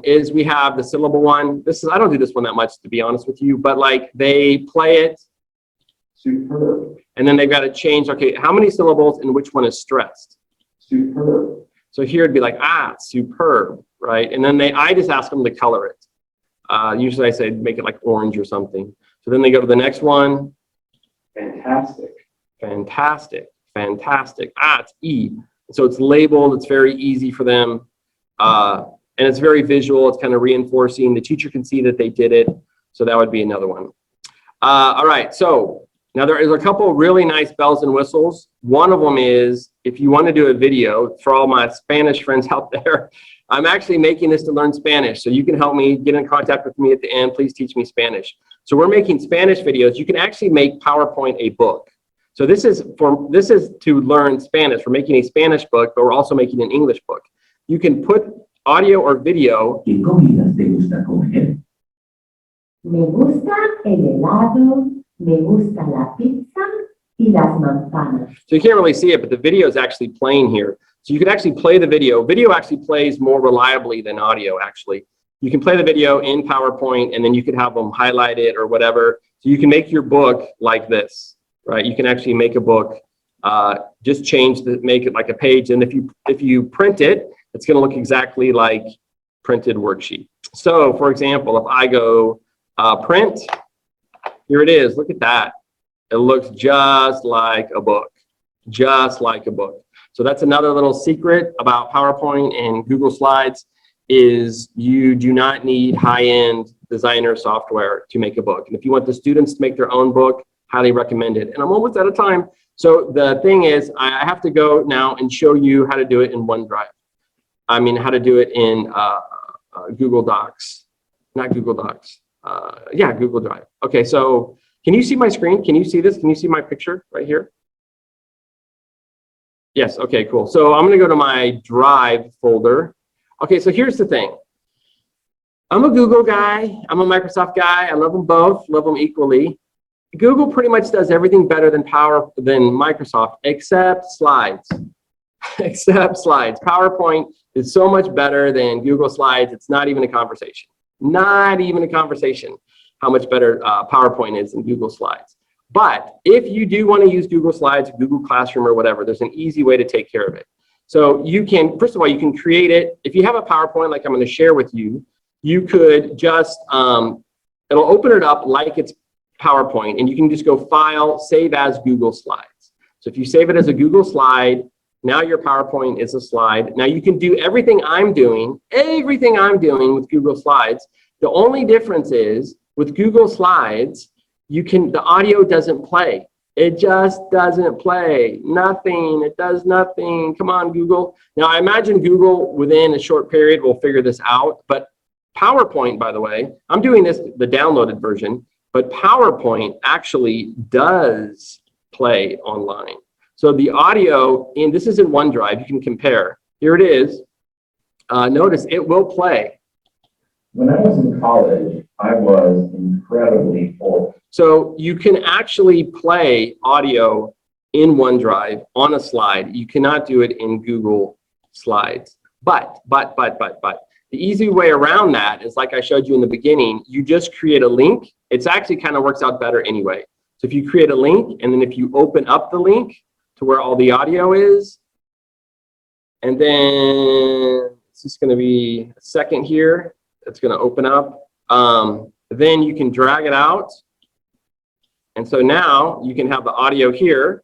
is we have the syllable one. I don't do this one that much, to be honest with you, but like they play it superb. And then they've got to change, okay, how many syllables and which one is stressed? Superb. So here it'd be like, superb, right? And then I just ask them to color it. Usually I say make it like orange or something. So then they go to the next one. Fantastic, fantastic, fantastic. It's E. So it's labeled, it's very easy for them. And it's very visual, it's kind of reinforcing. The teacher can see that they did it. So that would be another one. All right, so now there is a couple really nice bells and whistles. One of them is, if you want to do a video, for all my Spanish friends out there, I'm actually making this to learn Spanish. So you can help me, get in contact with me at the end. Please teach me Spanish. So we're making Spanish videos. You can actually make PowerPoint a book. So this is to learn Spanish. We're making a Spanish book, but we're also making an English book. You can put audio or video. ¿Qué comidas te gusta comer? Me gusta el helado, me gusta la pizza y las manzanas. So you can't really see it, but the video is actually playing here. So you can actually play the video. Video actually plays more reliably than audio, actually. You can play the video in PowerPoint, and then you can have them highlight it or whatever. So you can make your book like this, right? You can actually make a book, just make it like a page. And if you print it, it's going to look exactly like printed worksheet. So for example, if I go print, here it is. Look at that. It looks just like a book. just like a book. So that's another little secret about PowerPoint and Google Slides is you do not need high-end designer software to make a book. And if you want the students to make their own book, highly recommend it. And I'm almost out of time. So the thing is, I have to go now and show you how to do it in OneDrive. I mean, how to do it in Google Docs, not Google Docs. Yeah, Google Drive. Okay, so can you see my screen? Can you see this? Can you see my picture right here? Yes, okay, cool. So I'm gonna go to my Drive folder. Okay, so here's the thing. I'm a Google guy, I'm a Microsoft guy, I love them both, love them equally. Google pretty much does everything better than Microsoft, except slides. Except slides. PowerPoint is so much better than Google Slides, it's not even a conversation. Not even a conversation how much better PowerPoint is than Google Slides. But if you do want to use Google Slides, Google Classroom or whatever, there's an easy way to take care of it. So you can, first of all, you can create it. If you have a PowerPoint like I'm going to share with you, you could just, it'll open it up like it's PowerPoint and you can just go File, Save as Google Slides. So if you save it as a Google slide, now your PowerPoint is a slide. Now you can do everything I'm doing with Google Slides. The only difference is with Google Slides, the audio doesn't play. It just doesn't play. Nothing. It does nothing. Come on, Google. Now, I imagine Google within a short period will figure this out. But PowerPoint, by the way, I'm doing this, the downloaded version, but PowerPoint actually does play online. So the audio, and this is in OneDrive, you can compare. Here it is. Notice it will play. When I was in college, I was incredibly poor. So you can actually play audio in OneDrive on a slide. You cannot do it in Google Slides. But, the easy way around that is like I showed you in the beginning, you just create a link. It's actually kind of works out better anyway. So if you create a link, and then if you open up the link to where all the audio is, and then it's just going to be a second here. It's going to open up. Then you can drag it out. And so now you can have the audio here.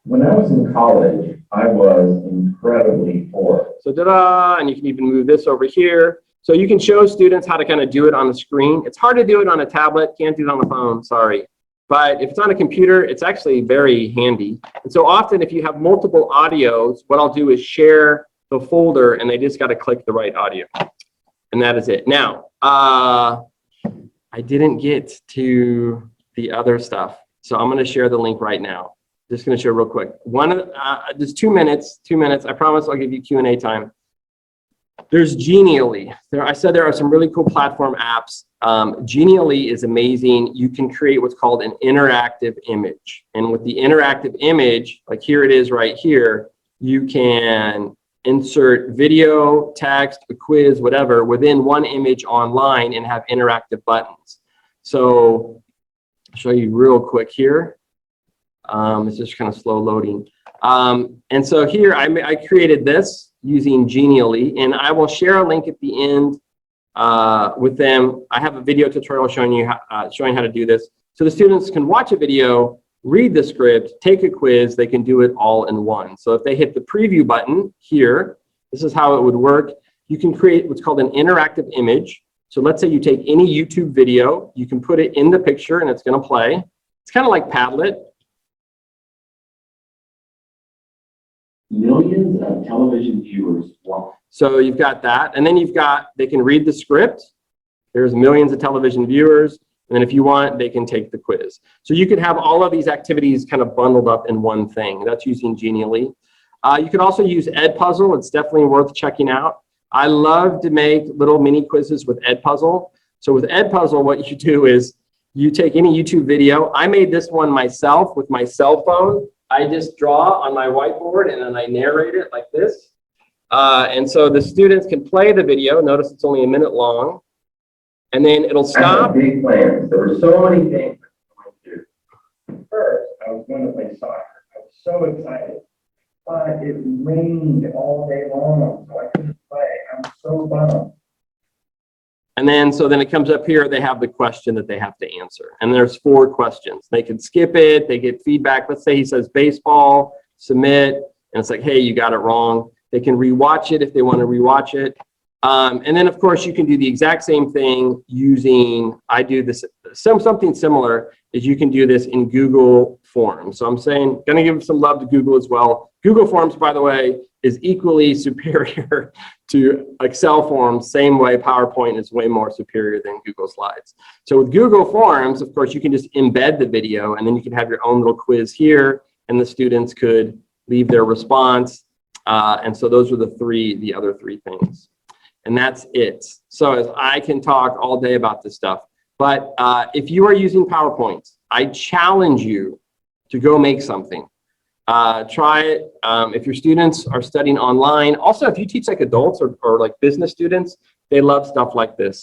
When I was in college, I was incredibly poor. So ta-da, and you can even move this over here. So you can show students how to kind of do it on the screen. It's hard to do it on a tablet, can't do it on a phone, sorry. But if it's on a computer, it's actually very handy. And so often if you have multiple audios, what I'll do is share the folder and they just got to click the right audio. And that is it. Now, I didn't get to the other stuff. So I'm going to share the link right now. Just going to share real quick. Just 2 minutes. I promise I'll give you Q&A time. There's Genially. I said there are some really cool platform apps. Genially is amazing. You can create what's called an interactive image. And with the interactive image, like here it is right here, you can insert video, text, a quiz, whatever, within one image online and have interactive buttons. So I'll show you real quick here. It's just kind of slow loading. And so here I created this using Genially, and I will share a link at the end with them. I have a video tutorial showing how to do this. So the students can watch a video, read the script, take a quiz, they can do it all in one. So if they hit the preview button here, this is how it would work. You can create what's called an interactive image. So let's say you take any YouTube video, you can put it in the picture and it's going to play. It's kind of like Padlet. Millions of television viewers watch. So you've got that, and then they can read the script. There's millions of television viewers. And then if you want, they can take the quiz. So you could have all of these activities kind of bundled up in one thing. That's using Genially. You could also use Edpuzzle. It's definitely worth checking out. I love to make little mini quizzes with Edpuzzle. So with Edpuzzle, what you do is you take any YouTube video. I made this one myself with my cell phone. I just draw on my whiteboard and then I narrate it like this. And so the students can play the video. Notice it's only a minute long. And then it'll stop. I had big plans. There were so many things I was going to do. First, I was going to play soccer. I was so excited. But it rained all day long, so I couldn't play. I'm so bummed. And then, so then it comes up here, they have the question that they have to answer. And there's 4 questions. They can skip it, they get feedback. Let's say he says baseball, submit, and it's like, hey, you got it wrong. They can rewatch it if they want to rewatch it. And then, of course, you can do the exact same thing using, I do this, something similar is you can do this in Google Forms. So I'm saying, going to give some love to Google as well. Google Forms, by the way, is equally superior to Excel Forms, same way PowerPoint is way more superior than Google Slides. So with Google Forms, of course, you can just embed the video, and then you can have your own little quiz here, and the students could leave their response. And so those are the other three things. And that's it. So as I can talk all day about this stuff, but if you are using PowerPoint, I challenge you to go make something. Try it. If your students are studying online, also if you teach like adults or like business students, they love stuff like this.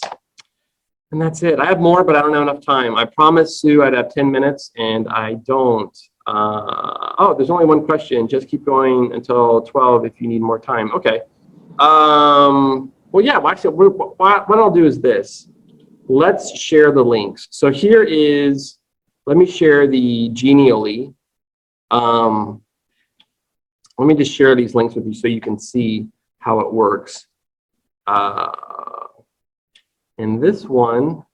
And that's it. I have more, but I don't have enough time. I promised Sue I'd have 10 minutes, and I don't. Oh, there's only one question. Just keep going until 12 if you need more time. Okay. Well, yeah, well, actually, what I'll do is this. Let's share the links. So here is, let me share the Genially. Let me just share these links with you so you can see how it works. And this one,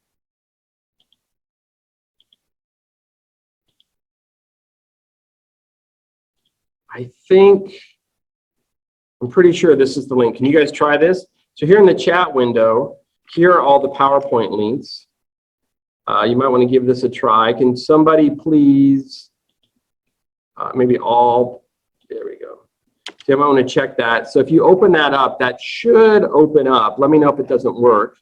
I think, I'm pretty sure this is the link. Can you guys try this? So here in the chat window, here are all the PowerPoint links. You might want to give this a try. Can somebody please, maybe all, there we go. So you might want to check that. So if you open that up, that should open up. Let me know if it doesn't work.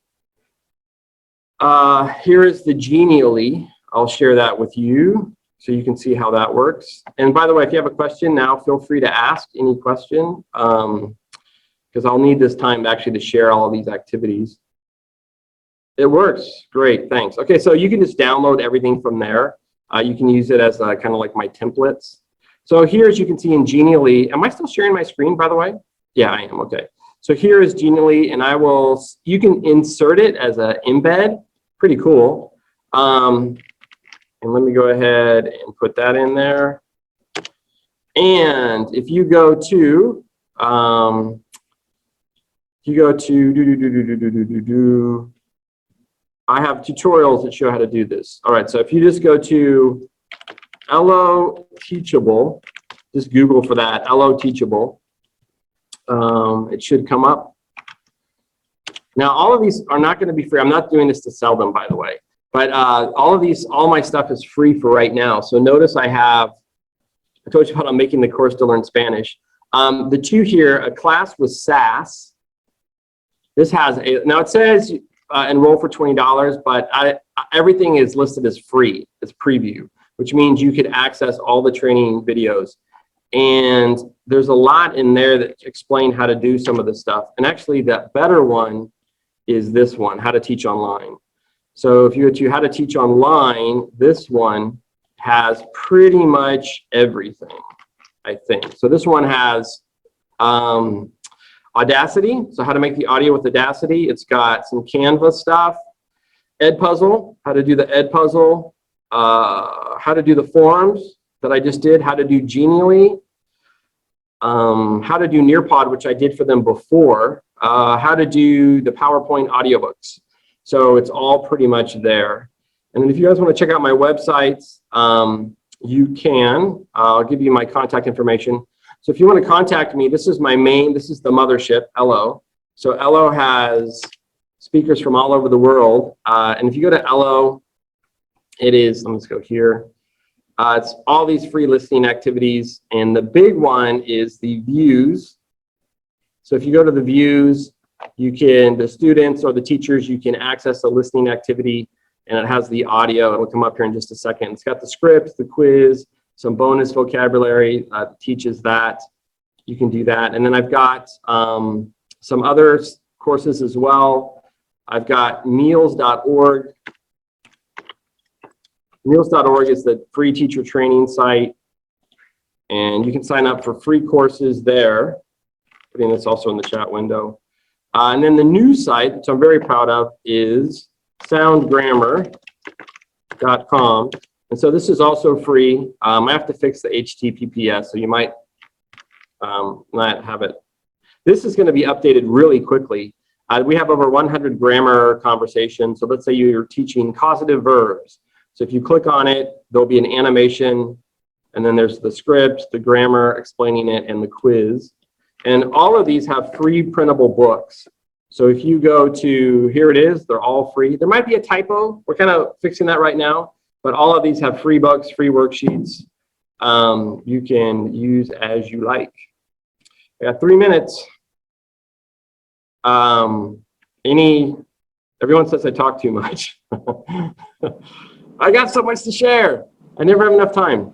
Here is the Genially. I'll share that with you so you can see how that works. And by the way, if you have a question now, feel free to ask any question. Because I'll need this time actually to share all of these activities. It works. Great, thanks. Okay, so you can just download everything from there. You can use it as kind of like my templates. So here, as you can see in Genially, am I still sharing my screen, by the way? Yeah, I am, okay. So here is Genially, and you can insert it as an embed. Pretty cool. And let me go ahead and put that in there. And if you go to, I have tutorials that show how to do this. All right, so if you just go to LO Teachable, just Google for that, LO Teachable. It should come up. Now, all of these are not going to be free. I'm not doing this to sell them, by the way. But all my stuff is free for right now. So notice I told you about I'm making the course to learn Spanish. The two here, a class with SAS. This has now it says enroll for $20, but everything is listed as free. It's preview, which means you could access all the training videos. And there's a lot in there that explain how to do some of this stuff. And actually, the better one is this one, how to teach online. So if you go to how to teach online, this one has pretty much everything, I think. So this one has Audacity, so how to make the audio with Audacity. It's got some Canva stuff, Edpuzzle, how to do the Edpuzzle, how to do the forms that I just did, how to do Genially, how to do Nearpod, which I did for them before, how to do the PowerPoint audiobooks. So it's all pretty much there. And then if you guys want to check out my websites, you can. I'll give you my contact information. So if you want to contact me, this is the mothership, LO. So LO has speakers from all over the world. And if you go to LO, let me just go here. It's all these free listening activities. And the big one is the views. So if you go to the views, the students or the teachers, you can access the listening activity, and it has the audio. It'll come up here in just a second. It's got the script, the quiz, some bonus vocabulary teaches that. You can do that. And then I've got some other courses as well. I've got meals.org. Meals.org is the free teacher training site. And you can sign up for free courses there. Putting this also in the chat window. And then the new site, which I'm very proud of, is soundgrammar.com. And so this is also free. I have to fix the HTTPS, so you might not have it. This is going to be updated really quickly. We have over 100 grammar conversations. So let's say you're teaching causative verbs. So if you click on it, there'll be an animation, and then there's the script, the grammar explaining it, and the quiz. And all of these have free printable books. So if you go to, here it is, they're all free. There might be a typo. We're kind of fixing that right now. But all of these have free books, free worksheets. You can use as you like. I got 3 minutes. Everyone says I talk too much. I got so much to share. I never have enough time.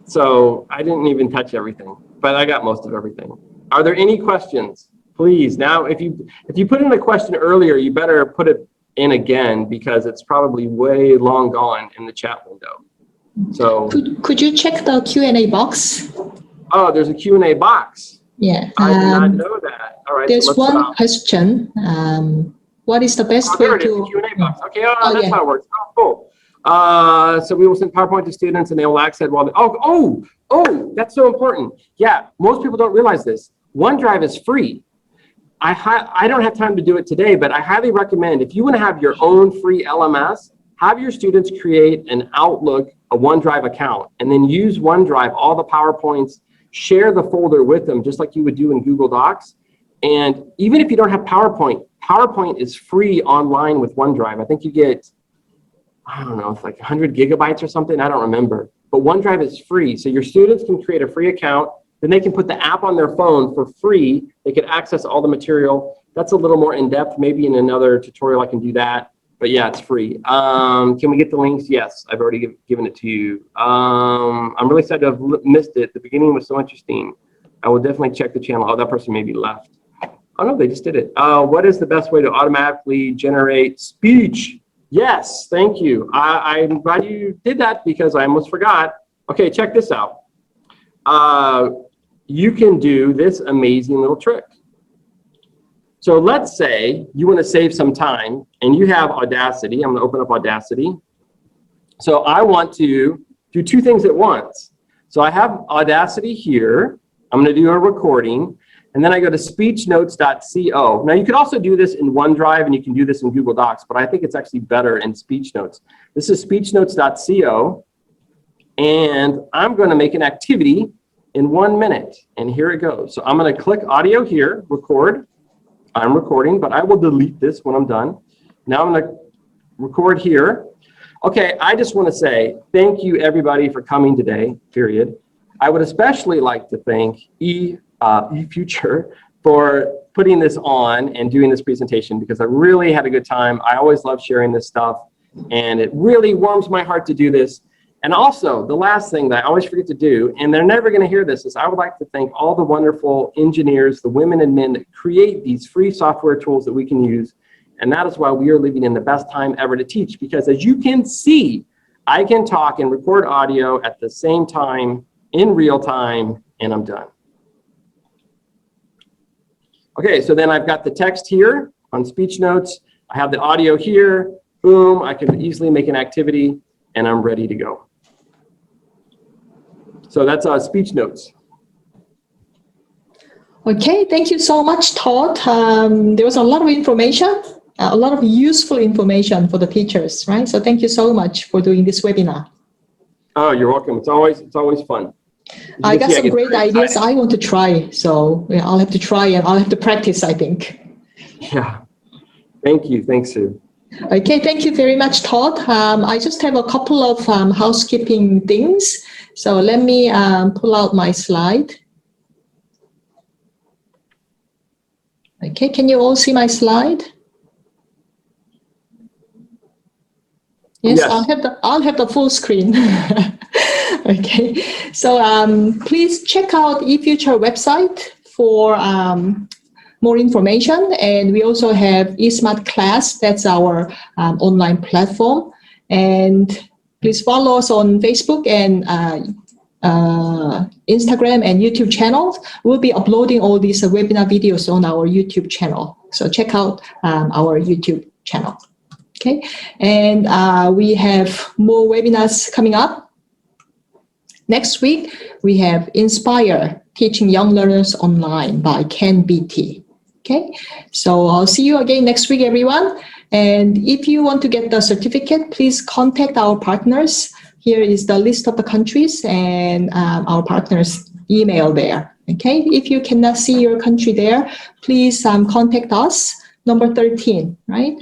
So I didn't even touch everything, but I got most of everything. Are there any questions? Please, now if you put in a question earlier, you better put it in again because it's probably way long gone in the chat window. So could you check the Q&A box? Oh, there's a Q&A box. Yeah. I did not know that. All right. There's so one question. What is the best way there it is, to? the Q&A box. Okay, that's yeah. how it works. Oh, cool. So we will send PowerPoint to students and they will access while that's so important. Yeah, most people don't realize this. OneDrive is free. I don't have time to do it today, but I highly recommend if you want to have your own free LMS, have your students create an Outlook, a OneDrive account, and then use OneDrive, all the PowerPoints, share the folder with them just like you would do in Google Docs. And even if you don't have PowerPoint, PowerPoint is free online with OneDrive. I think you get, I don't know, it's like 100 gigabytes or something. I don't remember. But OneDrive is free. So your students can create a free account. Then they can put the app on their phone for free. They can access all the material. That's a little more in-depth. Maybe in another tutorial I can do that. But yeah, it's free. Can we get the links? Yes, I've already given it to you. I'm really sad to have missed it. The beginning was so interesting. I will definitely check the channel. Oh, that person maybe left. Oh no, they just did it. What is the best way to automatically generate speech? Yes, thank you. I'm glad you did that because I almost forgot. Okay, check this out. You can do this amazing little trick. So let's say you want to save some time and you have Audacity. I'm going to open up Audacity. So I want to do 2 things at once. So I have Audacity here. I'm going to do a recording. And then I go to speechnotes.co. Now you can also do this in OneDrive and you can do this in Google Docs, but I think it's actually better in Speech Notes. This is speechnotes.co. And I'm going to make an activity in 1 minute. And here it goes. So I'm going to click audio here, record. I'm recording, but I will delete this when I'm done. Now I'm going to record here. Okay, I just want to say thank you everybody for coming today, period. I would especially like to thank eFuture for putting this on and doing this presentation because I really had a good time. I always love sharing this stuff and it really warms my heart to do this. And also the last thing that I always forget to do, and they're never going to hear this, is I would like to thank all the wonderful engineers, the women and men that create these free software tools that we can use. And that is why we are living in the best time ever to teach, because as you can see, I can talk and record audio at the same time in real time, and I'm done. Okay, so then I've got the text here on Speech Notes. I have the audio here. Boom, I can easily make an activity, and I'm ready to go. So that's Speech Notes. Okay, thank you so much, Todd. There was a lot of information, a lot of useful information for the teachers, right? So thank you so much for doing this webinar. Oh, you're welcome. It's always fun. I got some great ideas I want to try. So yeah, I'll have to try and I'll have to practice, I think. Yeah. Thank you. Thanks, Sue. Okay, thank you very much, Todd. I just have a couple of housekeeping things. So let me pull out my slide. Okay, can you all see my slide? Yes, yes. I'll have the full screen. Okay, so please check out eFuture website for more information, and we also have eSmart Class. That's our online platform, and please follow us on Facebook and Instagram and YouTube channels. We'll be uploading all these webinar videos on our YouTube channel, so check out our YouTube channel. Okay, and we have more webinars coming up. Next week, we have Inspire, Teaching Young Learners Online by Ken Beatty. Okay, so I'll see you again next week, everyone. And if you want to get the certificate, please contact our partners. Here is the list of the countries and our partners' email there. Okay, if you cannot see your country there, please contact us. Number 13, right?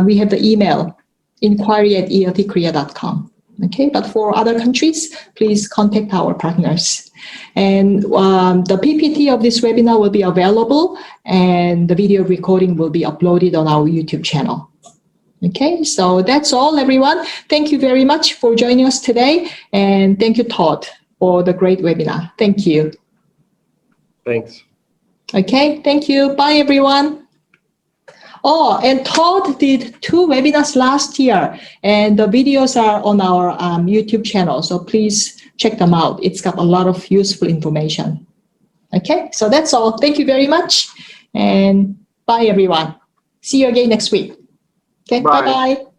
We have the email, inquiry@eltkorea.com. Okay, but for other countries, please contact our partners. And the PPT of this webinar will be available, and the video recording will be uploaded on our YouTube channel. Okay, so that's all, everyone. Thank you very much for joining us today, and thank you, Todd, for the great webinar. Thank you. Thanks. Okay, thank you. Bye, everyone. Oh, and Todd did 2 webinars last year, and the videos are on our YouTube channel, so please check them out. It's got a lot of useful information. Okay, so that's all. Thank you very much, and bye, everyone. See you again next week. Okay, Bye. bye-bye.